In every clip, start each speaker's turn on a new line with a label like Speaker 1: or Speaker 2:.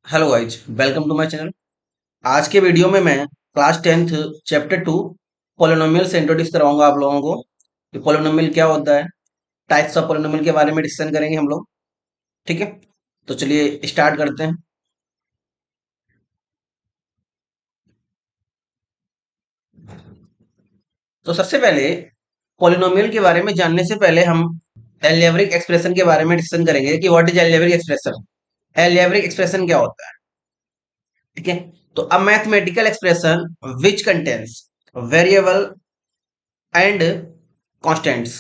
Speaker 1: Hello guys, welcome to my channel. आज के video में मैं क्लास 10th चैप्टर 2 पॉलिनोमियल से इंट्रोड्यूस कराऊंगा आप लोगों को कि पॉलिनोमियल क्या होता है। टाइप्स ऑफ पॉलिनोमियल के बारे में डिस्कशन करेंगे हम लोग। ठीक है, तो चलिए स्टार्ट करते हैं। तो सबसे पहले पॉलिनोमियल के बारे में जानने से पहले हम एलजेब्रिक एक्सप्रेशन के बारे में डिस्कशन करेंगे कि what is algebraic expression. Algebraic expression क्या होता है? ठीक है, तो a mathematical expression which contains variable and constants.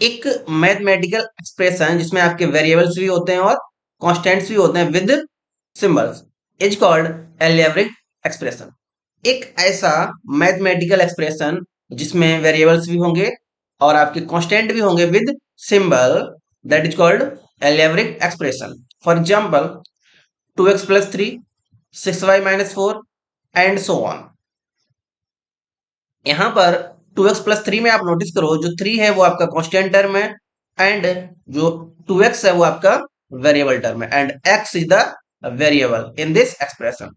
Speaker 1: एक मैथमेटिकल एक्सप्रेशन जिसमें आपके वेरिएबल्स भी होते हैं और कांस्टेंट्स भी होते हैं with symbols is called algebraic expression. एक ऐसा मैथमेटिकल एक्सप्रेशन जिसमें वेरिएबल्स भी होंगे और आपके कांस्टेंट भी होंगे with symbol, that is called algebraic expression. For example 2x plus 3, 6y minus 4 and so on. यहाँ पर 2x प्लस 3 में आप नोटिस करो, जो 3 है वो आपका कांस्टेंट टर्म है एंड जो 2x है वो आपका वेरिएबल टर्म है and x is the variable in this expression.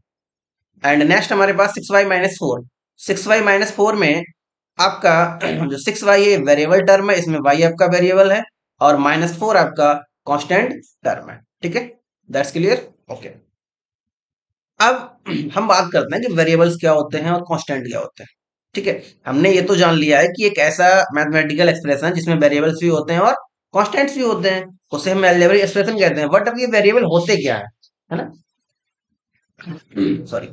Speaker 1: And next हमारे पास 6y माइनस 4। 6y माइनस 4 में आपका जो 6y है वेरिएबल टर्म है, इसमें y आपका वेरिएबल है और -4 आपका कांस्टेंट टर्म है। ठीक है, दैट्स क्लियर। ओके, अब हम बात करते हैं कि वेरिएबल्स क्या होते हैं और कांस्टेंट क्या होते हैं। ठीक है, हमने ये तो जान लिया है कि एक ऐसा मैथमेटिकल एक्सप्रेशन है जिसमें वेरिएबल्स भी होते हैं और कांस्टेंट्स भी होते हैं, उसे हम अलजेब्रिक एक्सप्रेशन कहते हैं। बट अब ये वेरिएबल होते क्या है ना? सॉरी,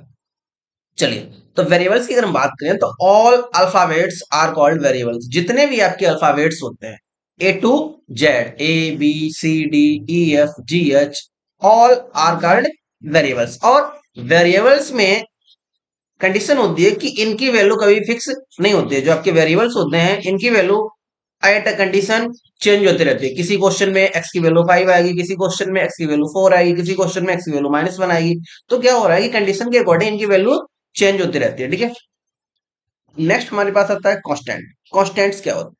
Speaker 1: चलिए। तो वेरिएबल्स की अगर हम बात करें तो all alphabets are called variables. जितने भी आपके अल्फाबेट्स होते हैं A to Z, A B C D E F G H, all are called variables. और वेरिएबल्स में कंडीशन होती है कि इनकी वैल्यू कभी फिक्स नहीं होती है। जो आपके वेरिएबल्स होते हैं इनकी value at a condition change होती रहती है। किसी क्वेश्चन में x की वैल्यू 5 आएगी, किसी क्वेश्चन में x की वैल्यू 4 आएगी, किसी क्वेश्चन में x की वैल्यू -1 आएगी। तो क्या हो रहा है कि कंडीशन के अकॉर्डिंग इनकी वैल्यू चेंज होती रहती है। ठीक है, नेक्स्ट हमारे पास आता है कांस्टेंट। कांस्टेंट्स क्या होते हैं?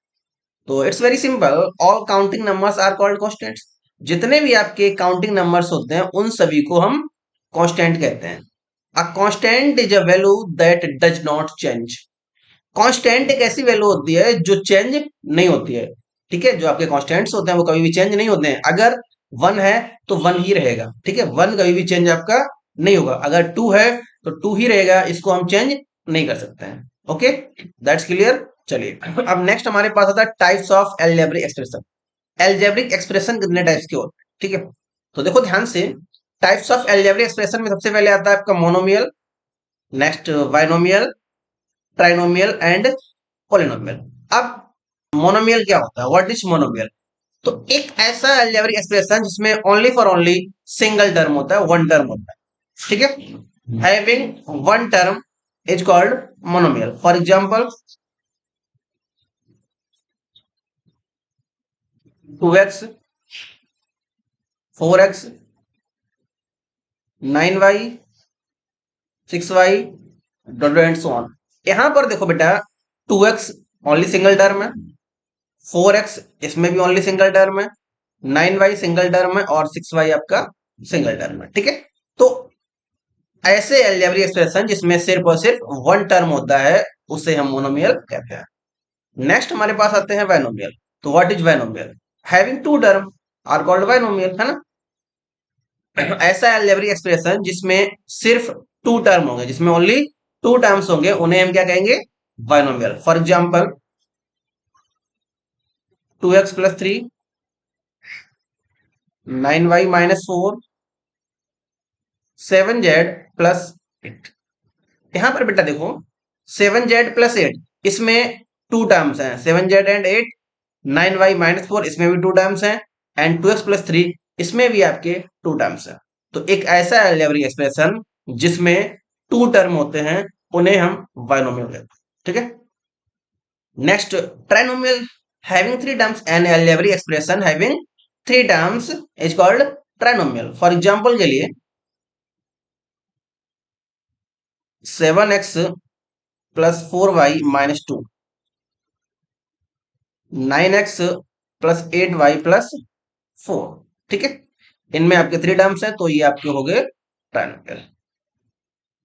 Speaker 1: तो it's very simple, all counting numbers are called constants. जितने भी आपके काउंटिंग नंबर्स होते हैं उन सभी को हम कांस्टेंट कहते हैं। A constant is a value that does not change. Constant एक ऐसी वैल्यू होती है जो चेंज नहीं होती है। ठीक है, जो आपके कांस्टेंट्स होते हैं वो कभी भी चेंज नहीं होते हैं। अगर 1 है तो 1 ही रहेगा। ठीक है, 1 कभी भी चेंज आपका नहीं होगा। अगर 2 है तो 2 ही रहेगा, इसको हम चेंज नहीं कर सकते हैं। Okay, that's clear. चलिए, अब नेक्स्ट हमारे पास आता है types of algebraic expression. Algebraic expression कितने टाइप्स के होते हैं? ठीक है, तो देखो ध्यान से। टाइप्स ऑफ एल्जेब्रिक एक्सप्रेशन में सबसे पहले आता है आपका monomial, next binomial, trinomial and polynomial. अब मोनोमियल क्या होता है? What is monomial? तो एक ऐसा अलजेब्रिक एक्सप्रेशन जिसमें only for only single term होता है, वन टर्म होता है। ठीक है, having one term is called monomial. For example 2x, 4x, 9y, 6y, dot and so on. यहां पर देखो बेटा, 2x ओनली सिंगल टर्म है, 4x इसमें भी ओनली सिंगल टर्म है, 9y सिंगल टर्म है और 6y आपका सिंगल टर्म है। ठीक है, तो ऐसे अलजेब्रिक एक्सप्रेशन जिसमें सिर्फ और सिर्फ वन टर्म होता है उसे हम मोनोमियल कहते हैं। नेक्स्ट हमारे पास आते हैं बाइनोमियल। तो what is binomial? Having two term are called binomial, है ना? ऐसा अलजेब्रिक एक्सप्रेशन जिसमें सिर्फ टू टर्म होंगे, जिसमें ओनली टू टर्म्स होंगे, उन्हें हम क्या कहेंगे? Binomial. For example 2x plus 3, 9y minus 4, 7z plus 8। यहां पर बेटा देखो, 7z प्लस 8 इसमें टू टर्म्स हैं, 7z एंड 8। 9y माइनस 4 इसमें भी टू टर्म्स हैं एंड 2x प्लस 3 इसमें भी आपके टू टर्म्स हैं। तो एक ऐसा अलजेब्रिक एक्सप्रेशन जिसमें टू टर्म होते हैं उन्हें हम बाइनोमियल कहते हैं। ठीक है, next trinomial. Having three terms, N algebraic expression having three terms is called trinomial. For example के लिए 7x plus 4y minus 2, 9x plus 8y plus 4। ठीक है, इनमें आपके थ्री टर्म्स हैं तो ये आपके हो गए ट्राइनोमियल।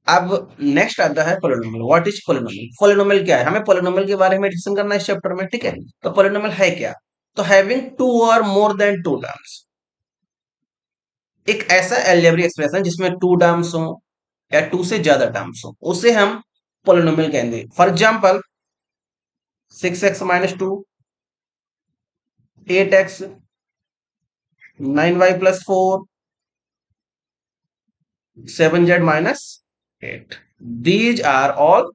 Speaker 1: अब नेक्स्ट आता है polynomial. What is polynomial? Polynomial क्या है? हमें पोलिनोमियल के बारे में डिस्कशन करना है इस चैप्टर में, ठीक है। तो पोलिनोमियल है क्या? तो हैविंग टू और मोर देन टू टर्म्स, एक ऐसा अलजेब्रिक एक्सप्रेशन जिसमें टू टर्म्स हो या टू से ज्यादा टर्म्स हो, उसे हम पोलिनोमियल कहेंगे। For example 6x-2, 8x, 9y+4, 7z-8, these are all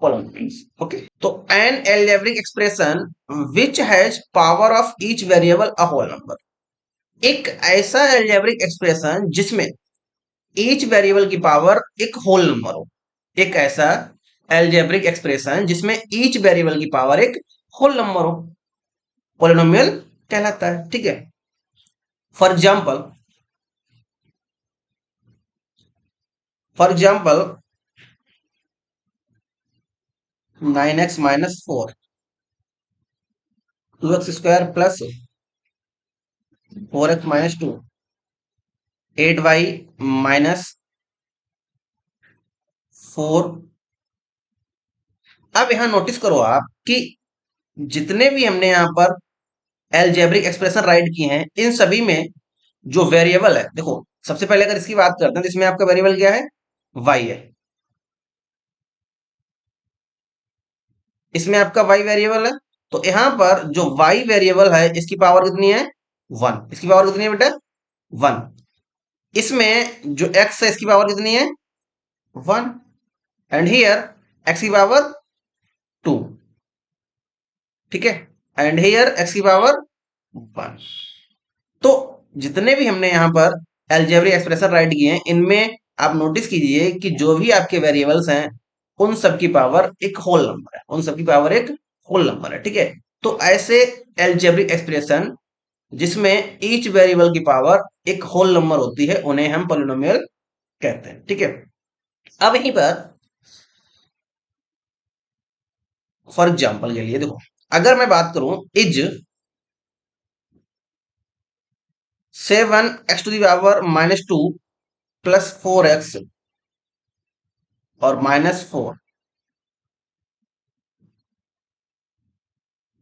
Speaker 1: polynomials. Okay, तो an algebraic expression which has power of each variable a whole number, एक ऐसा algebraic expression जिसमें each variable की पावर एक होल नंबर हो, एक ऐसा algebraic expression जिसमें each variable की पावर एक होल नंबर हो, पोलिनोमियल कहलाता है, ठीक है। For example 9x-4, 2x² plus 4x-2, 8y-4। अब यहां नोटिस करो आप कि जितने भी हमने यहां पर एल्जेब्रिक एक्सप्रेशन राइट किए हैं, इन सभी में जो वेरिएबल है, देखो सबसे पहले अगर इसकी बात करते हैं तो इसमें आपका वेरिएबल क्या है? y है। इसमें आपका y वेरिएबल है, तो यहां पर जो y वेरिएबल है इसकी पावर कितनी है? 1। इसकी पावर कितनी है बेटा? 1। इसमें जो x है इसकी पावर कितनी है? 1। एंड हियर x की पावर 2, ठीक है। एंड हियर x की पावर 1। तो जितने भी हमने यहाँ पर एल्जेब्रिक एक्सप्रेशन राइट किए हैं, इनमें आप नोटिस कीजिए कि जो भी आपके वेरिएबल्स हैं उन सब की पावर एक होल नंबर है, उन सब की पावर एक होल नंबर है, ठीक है। तो ऐसे एल्जेब्रिक एक्सप्रेशन जिसमें ईच वेरिएबल की पावर एक होल नंबर होती है, उन्हें हम पॉलिनोमियल कहते हैं, ठीक है। अब यहीं पर फॉर एग्जाम्पल के लिए देखो, अगर मैं बात करूं इज 7x⁻² प्लस 4x और -4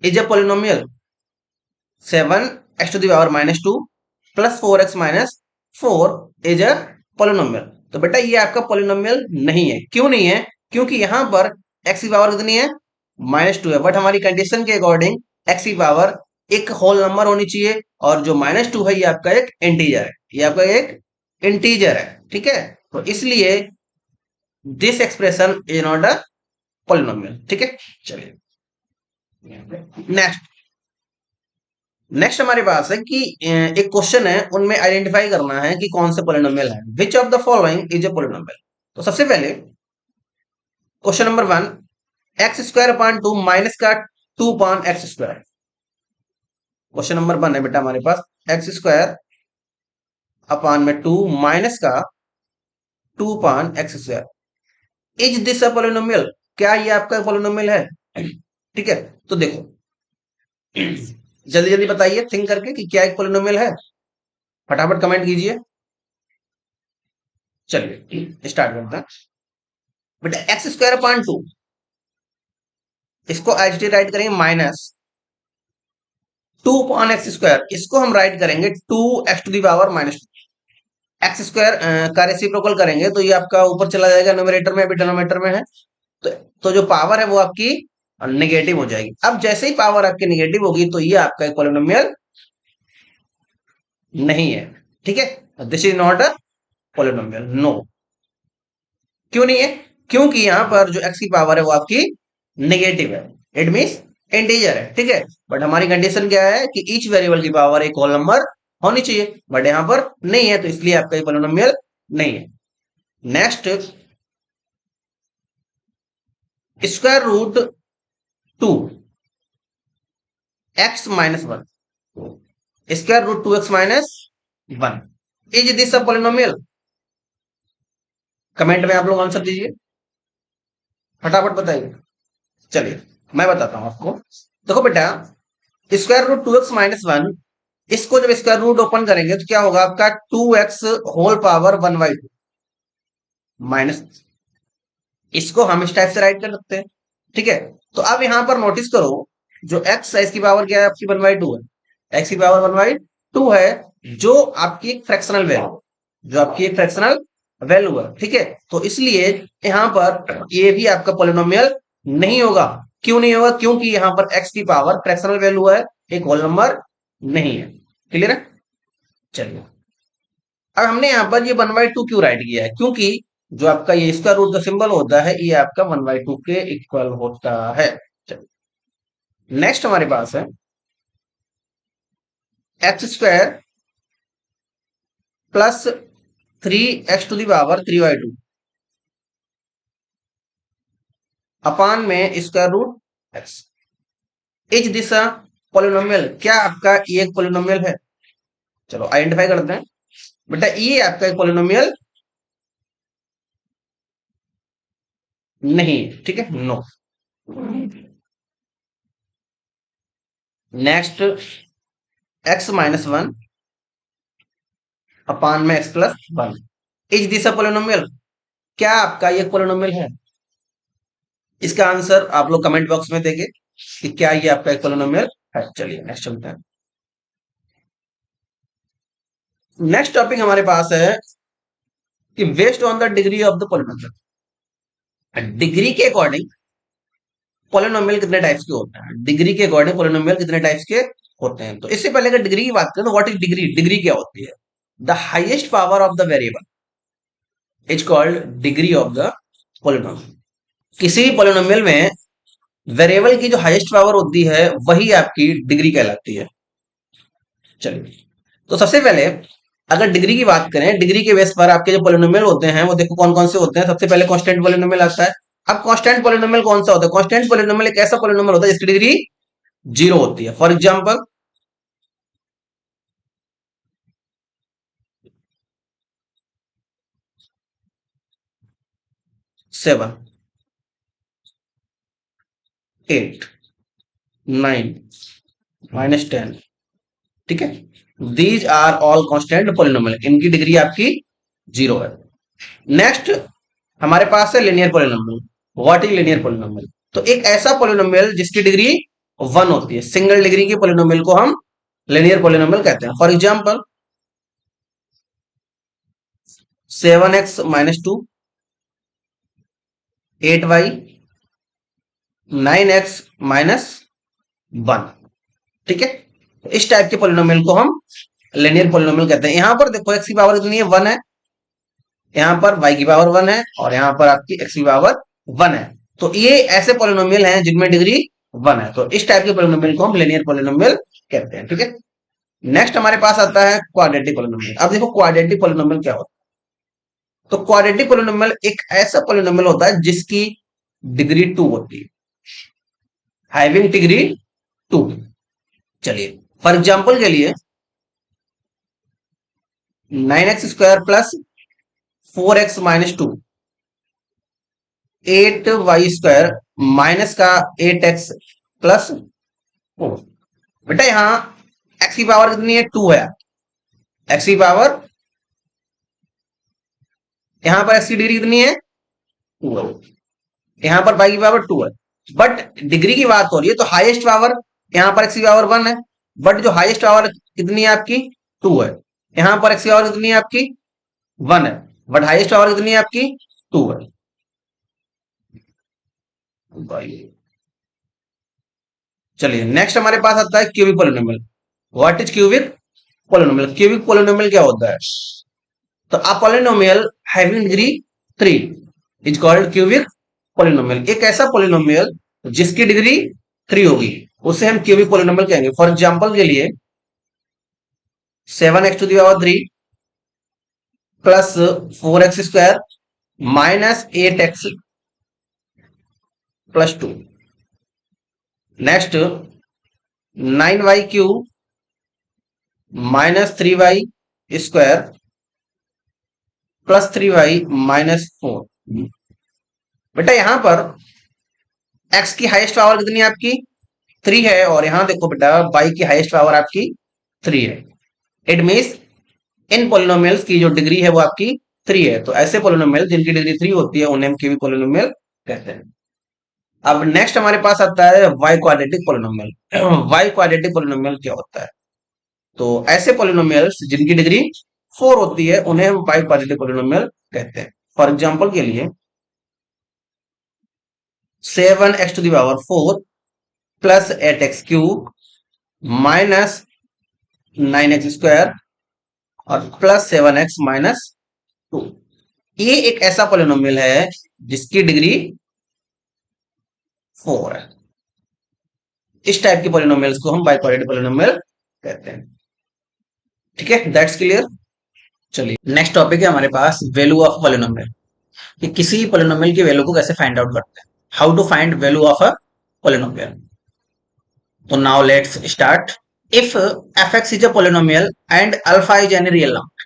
Speaker 1: is a polynomial. 7x⁻² plus 4x-4 is a polynomial. तो बेटा ये आपका पोलिनोमियल नहीं है। क्यों नहीं है? क्योंकि यहां पर x की पावर कितनी है? -2 है। बट हमारी कंडीशन के अकॉर्डिंग x की पावर एक होल नंबर होनी चाहिए, और जो -2 है ये आपका एक इंटीजर है, ये आपका एक इंटीजर है, ठीक है। तो इसलिए this expression is not a polynomial, ठीक है। चलिए नेक्स्ट। नेक्स्ट हमारे पास है कि एक क्वेश्चन है, उनमें आइडेंटिफाई करना है कि कौन से पोलिनोमियल है। Which of the following is a polynomial? तो सबसे पहले क्वेश्चन नंबर 1, x² माइनस का 2 क्वेश्चन नंबर 1 है बेटा हमारे पास, x² माइनस का 2 इज दिस अ पोलिनोमियल? क्या ये आपका पोलिनोमियल है? ठीक है, तो देखो जल्दी जल्दी बताइए थिंक करके कि क्या एक पोलिनोमियल है, फटाफट कमेंट कीजिए। चलिए स्टार्ट करते हैं बेटा। x² इसको एच डी राइट करेंगे -2 इसको हम राइट करेंगे 2x⁻²। x² का रेसिप्रोकल करेंगे तो ये आपका ऊपर चला जाएगा न्यूमरेटर में, अभी डिनोमिनेटर में है, तो जो पावर है वो आपकी नेगेटिव हो जाएगी। अब जैसे ही पावर आपकी नेगेटिव होगी तो ये आपका एक पॉलिनोमियल नहीं है, ठीक है। This is not a polynomial, no. क्यों नहीं है? क्योंकि यहां पर जो x की पावर है वो आपकी नेगेटिव है, इट मींस इंटीजर है, ठीक है। बट हमारी कंडीशन क्या है कि ईच वेरिएबल की पावर एक होल नंबर होनी चाहिए, बट यहां पर नहीं है, तो इसलिए आपका पॉलिनोमियल नहीं है। Next, √2 x -1, √2x -1 is this a polynomial? Comment में आप लोग आंसर दीजिए, फटाफट बताइए। चलिए मैं बताता हूं आपको। देखो बेटा, √2x -1, इसको जब स्क्वायर रूट ओपन करेंगे तो क्या होगा आपका 2x होल पावर 1/2, माइनस, इसको हम इस टाइप से राइट कर सकते हैं। ठीक है, तो अब यहां पर नोटिस करो, जो एक्स है इसकी पावर क्या है आपकी 1/2 है, एक्स की पावर 1/2 है, जो आपकी एक फ्रैक्शनल वैल्यू, जो आपकी एक फ्रैक्शनल वैल्यू है। ठीक है, तो इसलिए यहां पर ये भी आपका पोलिनोमियल नहीं होगा। क्यों नहीं होगा? क्योंकि यहां पर एक्स की पावर फ्रैक्शनल वैल्यू है, एक होल नंबर नहीं है। क्लियर है? चलिए, अब हमने यहाँ पर ये 1/2 क्यों राइट किया है? क्योंकि जो आपका ये स्क्वायर रूट का सिंबल होता है, ये आपका 1/2 के इक्वल होता है। नेक्स्ट हमारे पास है x² प्लस 3x⁴ अपान में स्क्वायर रूट एक्स। इस दिशा पोलिनोमियल, क्या आपका ये एक पोलिनोमियल है? चलो आइडेंटिफाई करते हैं। बेटा ये आपका एक पोलिनोमियल नहीं, ठीक है, नो। नेक्स्ट x-1 अपान में x+1, इस दिशा पोलिनोमियल, क्या आपका ये पोलिनोमियल है? इसका आंसर आप लोग कमेंट बॉक्स में देंगे कि क्या ये आपका एक पोलिनोमियल है। चलिए नेक्स्ट चलते हैं। नेक्स्ट टॉपिक हमारे पास है कि based on the degree of the polynomial, degree के अकॉर्डिंग पोलिनोमियल कितने टाइप्स के होते हैं, डिग्री के अकॉर्डिंग पोलिनोमियल कितने टाइप्स के होते हैं। तो इससे पहले अगर डिग्री की बात करें तो व्हाट इज डिग्री? डिग्री क्या होती है? The highest power of the variable is called degree of the polynomial. किसी भी पोलिनोमियल में वेरिएबल की जो हाईएस्ट पावर होती है वही आपकी डिग्री कहलाती है। चलिए, तो सबसे पहले अगर डिग्री की बात करें, डिग्री के बेस पर आपके जो पोलिनोमियल होते हैं वो देखो कौन कौन से होते हैं। सबसे पहले कांस्टेंट पोलिनोमियल आता है। अब कांस्टेंट पोलिनोमियल कौन सा होता है? कांस्टेंट पोलिनोमियल एक ऐसा पोलिनोमियल होता है जिसकी डिग्री 0 होती है। For example, seven, 8, 9, -10। ठीक है, these are all constant polynomial, इनकी डिग्री आपकी 0 है। नेक्स्ट हमारे पास है linear polynomial. What is linear polynomial? तो एक ऐसा पोलिनोमियल जिसकी डिग्री 1 होती है, सिंगल डिग्री के पोलिनोमियल को हम लिनियर पोलिनोमियल कहते हैं। For example, 7x-2, 8y, 9x-1। ठीक है, इस टाइप के पोलिनोमियल को हम लिनियर पोलिनोमियल कहते हैं। यहां पर देखो x की पावर कितनी है? 1 है, यहां पर y की पावर 1 है, और यहां पर आपकी x की पावर 1 है। तो ये ऐसे पोलिनोमियल हैं जिनमें डिग्री 1 है, तो इस टाइप के पोलिनोमियल को हम लिनियर पोलिनोमियल कहते हैं। ठीक है, नेक्स्ट हमारे पास आता है क्वाड्रेटिक पोलिनोमियल। अब देखो क्वाड्रेटिक पोलिनोमियल क्या होता है। तो क्वाड्रेटिक पोलिनोमियल एक ऐसा पोलिनोमियल होता है जिसकी डिग्री 2 होती है, हैविंग डिग्री 2। चलिए फॉर एग्जाम्पल के लिए 9x² plus 4x-2, 8y² minus का 8x प्लस 4। बेटा यहां x की पावर कितनी है? 2 है। x की पावर, यहां पर x की डिग्री कितनी है? 2 है। यहां पर y की पावर 2 है, बट डिग्री की बात हो रही है तो हाईएस्ट पावर, यहां पर x की पावर 1 है, बट जो हाईएस्ट पावर कितनी है आपकी? 2 है। यहां पर x की पावर कितनी है आपकी? 1 है, बट हाईएस्ट पावर कितनी है आपकी? 2 है। चलिए नेक्स्ट हमारे पास आता है cubic polynomial. What is cubic polynomial? Cubic polynomial क्या होता है? तो a polynomial having degree 3 is called cubic polynomial. एक ऐसा पोलिनोमियल जिसकी डिग्री 3 होगी उसे हम क्यूबिक पोलिनोमियल कहेंगे। फॉर एग्जांपल के लिए 7x⁴ plus 4x² minus 8x plus 2। Next 9y³ minus 3y² plus 3y minus 4। बेटा यहां पर x की हाईएस्ट पावर कितनी है आपकी? 3 है, और यहां देखो बेटा y की हाईएस्ट पावर आपकी 3 है। इट मीन्स इन पोलिनोमियल्स की जो डिग्री है वो आपकी 3 है, तो ऐसे पोलिनोमियल जिनकी डिग्री 3 होती है उन्हें हम क्यूबिक पोलिनोमियल कहते हैं। अब नेक्स्ट हमारे पास आता है why quadratic polynomial. Why quadratic polynomial क्या होता है? तो ऐसे पोलिनोमियल्स जिनकी डिग्री 4 होती है उन्हें हम वाई क्वाड्रेटिक पोलिनोमियल कहते हैं। फॉर एग्जांपल के लिए 7x⁴ plus 8x³ minus 9x² और प्लस 7x-2, ये एक ऐसा पोलिनोमियल है जिसकी डिग्री 4 है। इस टाइप के पोलिनोमियल्स को हम बाई क्वाड्रेटिक पोलिनोमियल कहते हैं। ठीक है, दैट्स क्लियर। चलिए नेक्स्ट टॉपिक है हमारे पास वैल्यू ऑफ पोलिनोमियल, कि किसी पोलिनोमियल की वैल्यू को कैसे फाइंड आउट करते हैं, how to find value of a polynomial. तो now let's start. If fx is a polynomial and alpha is any real number,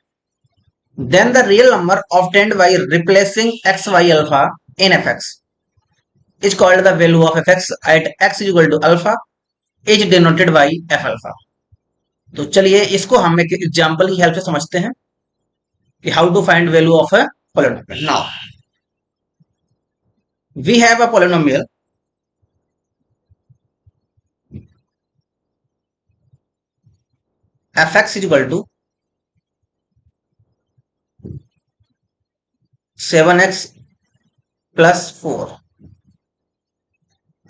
Speaker 1: then the real number obtained by replacing xy alpha in fx is called the value of fx at x is equal to alpha is denoted by f alpha। तो चलिए इसको हम एक example की help से समझते हैं कि how to find value of a polynomial। Now we have a polynomial fx is equal to 7x plus 4।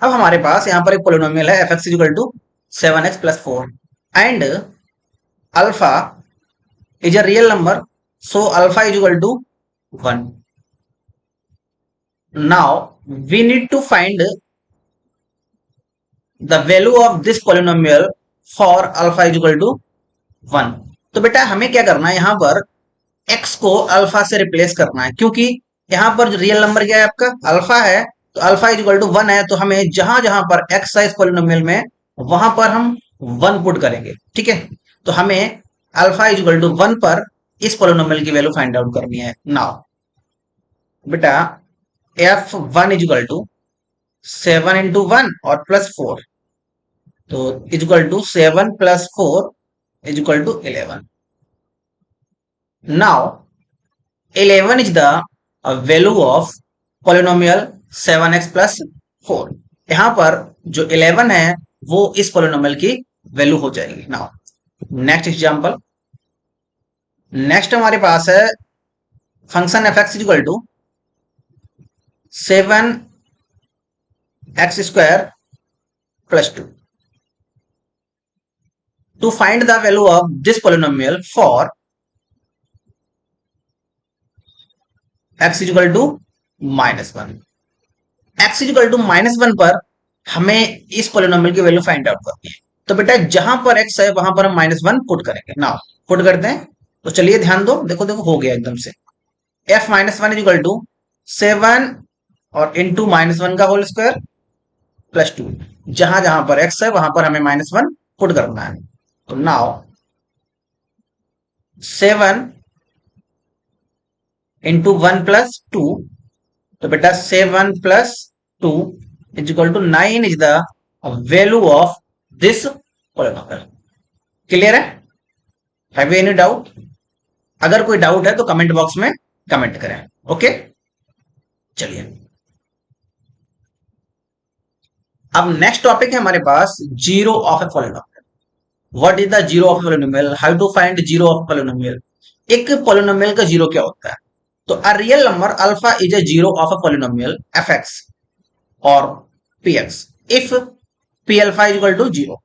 Speaker 1: अब हमारे पास यहां पर एक पोलिनोमियल है fx is equal to 7x plus 4 and alpha is a real number, so alpha is equal to 1। now we need to find the value of this polynomial for alpha is equal to 1। तो बेटा हमें क्या करना है, यहां पर x को alpha से रिप्लेस करना है, क्योंकि यहां पर जो रियल नंबर क्या है आपका अल्फा है, तो अल्फा इज इक्वल टू 1 है, तो हमें जहां जहां पर x है इस पोलिनोमियल में वहां पर हम 1 पुट करेंगे। ठीक है, तो हमें अल्फा इज इक्वल टू 1 पर इस पोलिनोमियल की वैल्यू फाइंड आउट करनी है। नाउ बेटा f1 is equal to 7 into 1 और प्लस 4, तो is equal to 7 plus 4 is equal to 11। Now 11 is the value of polynomial 7x plus 4। यहां पर जो 11 है वो इस पोलिनोमियल की वैल्यू हो जाएगी। नाउ नेक्स्ट एग्जांपल, नेक्स्ट हमारे पास है function fx is equal to 7x² plus 2। To find the value of this polynomial for x is equal to -1। x is equal to -1 पर हमें इस पोलिनोमियल की वैल्यू फाइंड आउट करनी है। तो बेटा जहां पर x है वहां पर हम -1 पुट करेंगे। नाउ पुट करते हैं, तो चलिए ध्यान दो, देखो देखो हो गया एकदम से। f -1 इज इक्वल टू 7 और इंटू -1 का होल स्क्वायर प्लस 2। जहां जहां पर x है वहां पर हमें -1 पुट करना है। तो नाउ 7 इंटू 1 प्लस 2, तो बेटा 7 plus 2 is equal to 9 is the value of this polynomial. Clear है? Have you any doubt? अगर कोई डाउट है तो कमेंट बॉक्स में कमेंट करें। ओके, चलिए अब नेक्स्ट टॉपिक है हमारे पास zero of a polynomial. What is the zero of polynomial, how to find zero of polynomial. एक पोलिनोमियल का जीरो क्या होता है? तो a real number alpha is a zero of a polynomial fx और px if p alpha is equal to 0।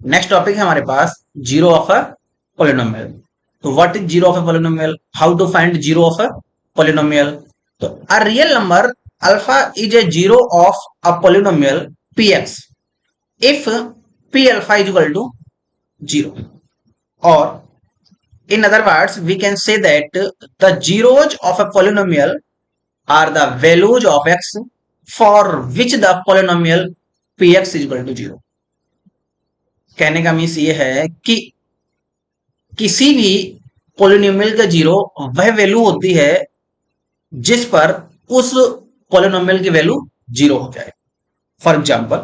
Speaker 1: Next topic है हमारे पास जीरो ऑफ अ पोलिनोमियल। तो what is zero of a polynomial, how to find zero of a polynomial. तो a real number alpha is a zero of a polynomial px if p alpha is equal to 0। और in other words we can say that the zeros of a polynomial are the values of x for which the polynomial px is equal to 0। कहने का means ये है कि किसी भी polynomial का zero वह वैल्यू होती है जिस पर उस पोलिनोमियल की वैल्यू 0 हो जाए। For example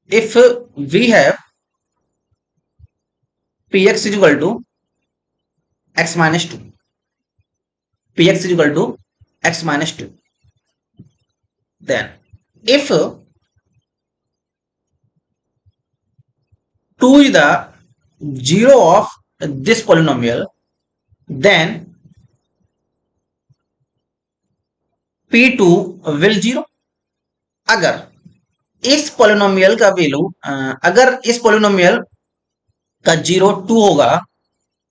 Speaker 1: if we have px is equal to x minus 2, px is equal to x minus 2, then if 2 is the zero of this polynomial, then p2 will 0. अगर इस पोलिनोमियल का value अगर इस polynomial का 0 2 होगा,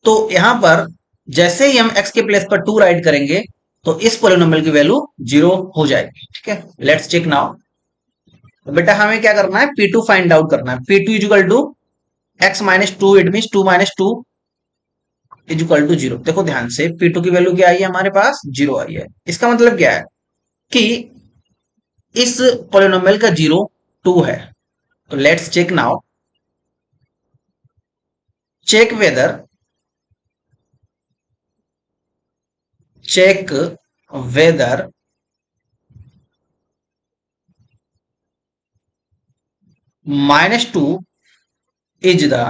Speaker 1: तो यहां पर जैसे ही हम x के प्लेस पर 2 राइट करेंगे तो इस पोलिनोमियल की वैल्यू 0 हो जाएगी. ठीक है, लेट्स चेक नाउ. तो बेटा हमें क्या करना है, p2 फाइंड आउट करना है. p2 is equal to x minus 2, it mean 2 minus 2 is equal to 0. देखो ध्यान से, p2 की वैल्यू क्या आई है हमारे पास, 0 आई है. इसका मतलब क्या है कि इस पोलिनोमियल का 0 2 है. तो let's check now. check whether check whether minus 2 is the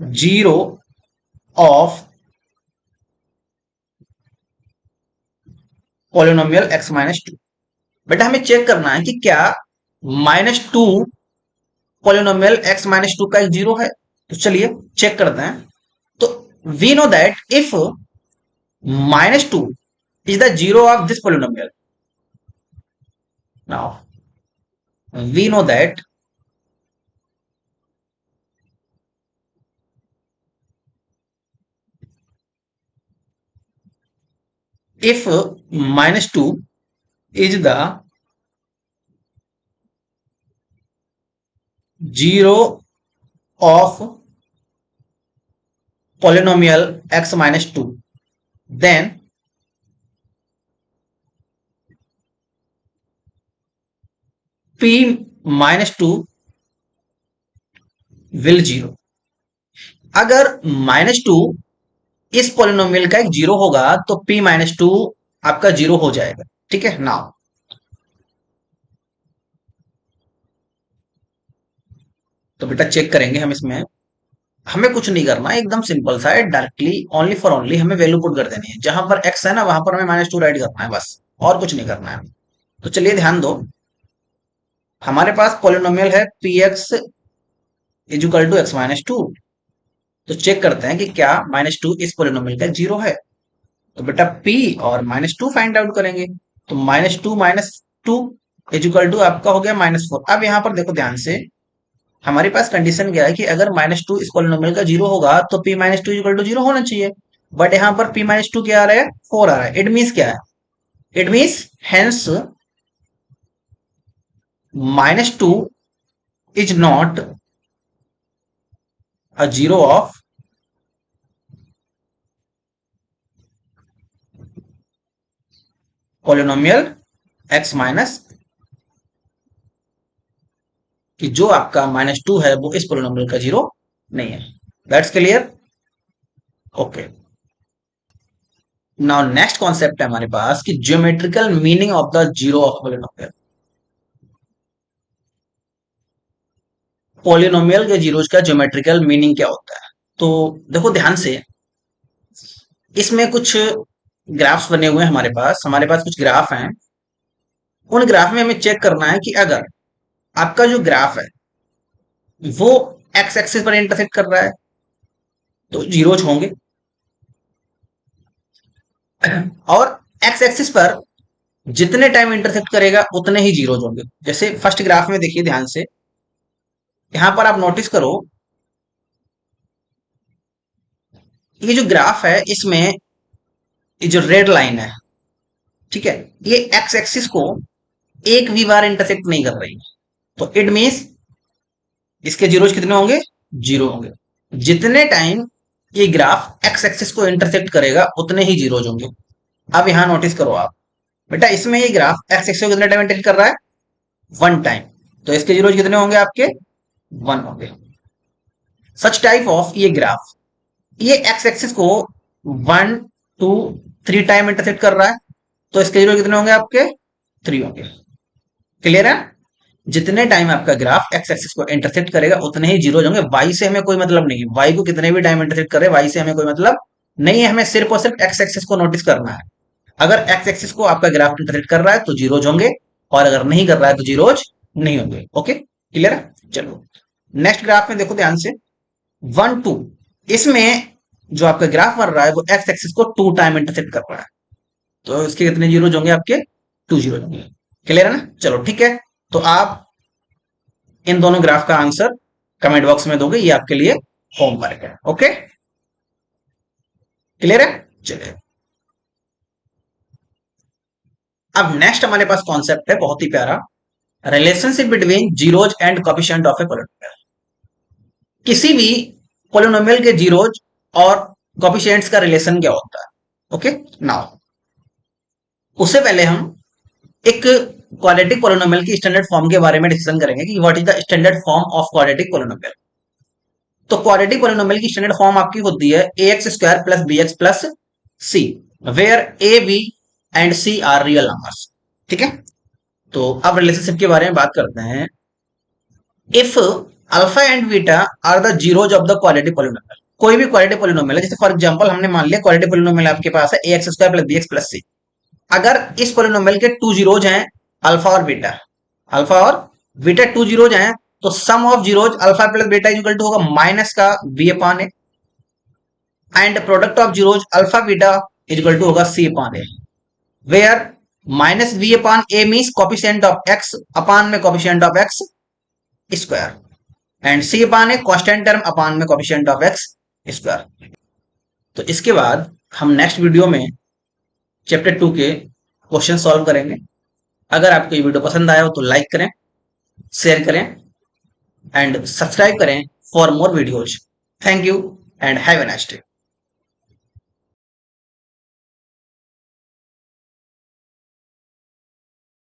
Speaker 1: zero of polynomial x minus 2. बेटा हमें चेक करना है कि क्या -2 पोलिनोमियल x माइनस 2 का एक जीरो है. तो चलिए चेक करते हैं. तो we know that if -2 is the zero of this polynomial. Now we know that if -2 is the zero of polynomial x minus 2, then p minus 2 will 0. अगर -2 इस पोलिनोमियल का एक जीरो होगा तो p माइनस 2 आपका 0 हो जाएगा. ठीक है, नाउ तो बेटा चेक करेंगे हम इसमें. हमें कुछ नहीं करना, एकदम सिंपल सा है. डायरेक्टली ओनली फॉर ओनली हमें वैल्यू पुट कर देनी है. जहां पर x है ना, वहां पर हमें -2 राइट करना है, बस और कुछ नहीं करना है. तो चलिए ध्यान दो, हमारे पास पोलिनोमियल है px is equal to x minus 2. तो चेक करते हैं कि क्या -2 इस पोलिनोमियल का जीरो है. तो बेटा p और -2 फाइंड आउट करेंगे. तो -2 -2 इज इक्वल टू आपका हो गया -4. अब यहां पर देखो ध्यान से, हमारे पास कंडीशन क्या है कि अगर -2 इस पोलिनोमियल का जीरो होगा तो p -2 इक्वल टू 0 होना चाहिए. बट यहां पर p -2 क्या आ रहा है, 4 आ रहा है. इट मीन्स क्या है, it means hence -2 is not a zero of polynomial x minus, कि जो आपका -2 है वो इस पोलिनोमियल का जीरो नहीं है. That's clear. Okay, now next concept है हमारे पास कि geometrical meaning of the zero of polynomial. Polynomial के जीरोज का ज्योमेट्रिकल मीनिंग क्या होता है. तो देखो ध्यान से, इसमें कुछ ग्राफ्स बने हुए हैं हमारे पास कुछ ग्राफ हैं. उन ग्राफ में हमें चेक करना है कि अगर आपका जो ग्राफ है वो एक्स एक्सिस पर इंटरसेक्ट कर रहा है तो जीरोज होंगे, और एक्स एक्सिस पर जितने टाइम इंटरसेक्ट करेगा उतने ही जीरोज होंगे. जैसे फर्स्ट ग्राफ में देखिए ध्यान से, यहां पर आप नोटिस करो, ये जो ग्राफ है इसमें ये जो रेड लाइन है, ठीक है, ये एक्स एक्सिस को एक भी बार इंटरसेक्ट नहीं कर रही. तो इट मीन्स इसके जीरोज कितने होंगे, 0 होंगे. जितने टाइम ये ग्राफ एक्स एक्सिस को इंटरसेक्ट करेगा उतने ही जीरोज होंगे. अब यहां नोटिस करो आप बेटा, इसमें ये ग्राफ एक्स एक्सिस को कितने टाइम इंटरसेक्ट कर रहा है, 1 टाइम. तो इसके जीरोज कितने होंगे आपके, 1 होंगे. सच टाइप ऑफ ये ग्राफ, ये एक्स एक्सिस को 1 2 3 टाइम इंटरसेक्ट कर रहा है, तो इसके जीरो कितने होंगे आपके, 3 होंगे. क्लियर है. जितने टाइम आपका ग्राफ एक्स एक्सिस को इंटरसेक्ट करेगा उतने ही जीरो होंगे। वाई से हमें कोई मतलब नहीं है, वाई को कितने भी टाइम इंटरसेक्ट करे वाई से हमें कोई मतलब नहीं है, हमें सिर्फ और सिर्फ एक्स एक्सिस को नोटिस करना है। अगर एक्स एक्सिस को आपका ग्राफ इंटरसेक्ट कर रहा है तो जीरोज होंगे, और अगर नहीं कर रहा है तो जीरोज नहीं होंगे। ओके, क्लियर है? चलो नेक्स्ट ग्राफ में देखो ध्यान से, 1 2, इसमें जो आपका ग्राफ बन रहा है वो एक्स एक्सिस को 2 टाइम इंटरसेक्ट कर रहा है, तो इसके कितने जीरोज होंगे आपके? 2 जीरो होंगे। क्लियर है ना? चलो ठीक है, तो आप इन दोनों ग्राफ का आंसर कमेंट बॉक्स में दोगे, ये आपके लिए होमवर्क है। ओके, क्लियर है? चलिए अब नेक्स्ट हमारे पास कॉन्सेप्ट है बहुत ही प्यारा, relationship between zeros and coefficient of a polynomial. किसी भी पॉलिनोमियल के जीरोज और कोएफिशिएंट्स का रिलेशन क्या होता है? ओके, नाउ उससे पहले हम एक क्वाड्रेटिक पॉलिनोमियल की स्टैंडर्ड फॉर्म के बारे में डिस्कशन करेंगे कि what is the standard form of quadratic polynomial. तो क्वाड्रेटिक पॉलिनोमियल की स्टैंडर्ड फॉर्म आपकी होती है ax² plus bx plus c, where a b and c are real numbers. ठीक है, तो अब रिलेशनशिप के बारे में बात करते हैं। If alpha and beta are the zeros of the quadratic polynomial, कोई भी क्वाड्रेटिक पॉलिनोमियल है, जैसे फॉर एग्जांपल हमने मान लिया क्वाड्रेटिक पॉलिनोमियल आपके पास है ax² plus bx plus c। अगर इस पॉलिनोमियल के 2 जीरोज हैं अल्फा और बीटा, अल्फा और बीटा 2 जीरोज हैं, तो sum of zeros alpha plus beta is equal to होगा माइनस का B upon A, and product of zeros alpha beta is equal to होगा C upon A, where minus B upon A means coefficient of X upon में coefficient of X square, and C upon A constant term upon में coefficient of X square. तो इसके बाद हम next video में chapter 2 के question solve करेंगे। अगर आपको ये वीडियो पसंद आया हो तो लाइक करें, शेयर करें एंड सब्सक्राइब करें for more videos. Thank you and have a nice day.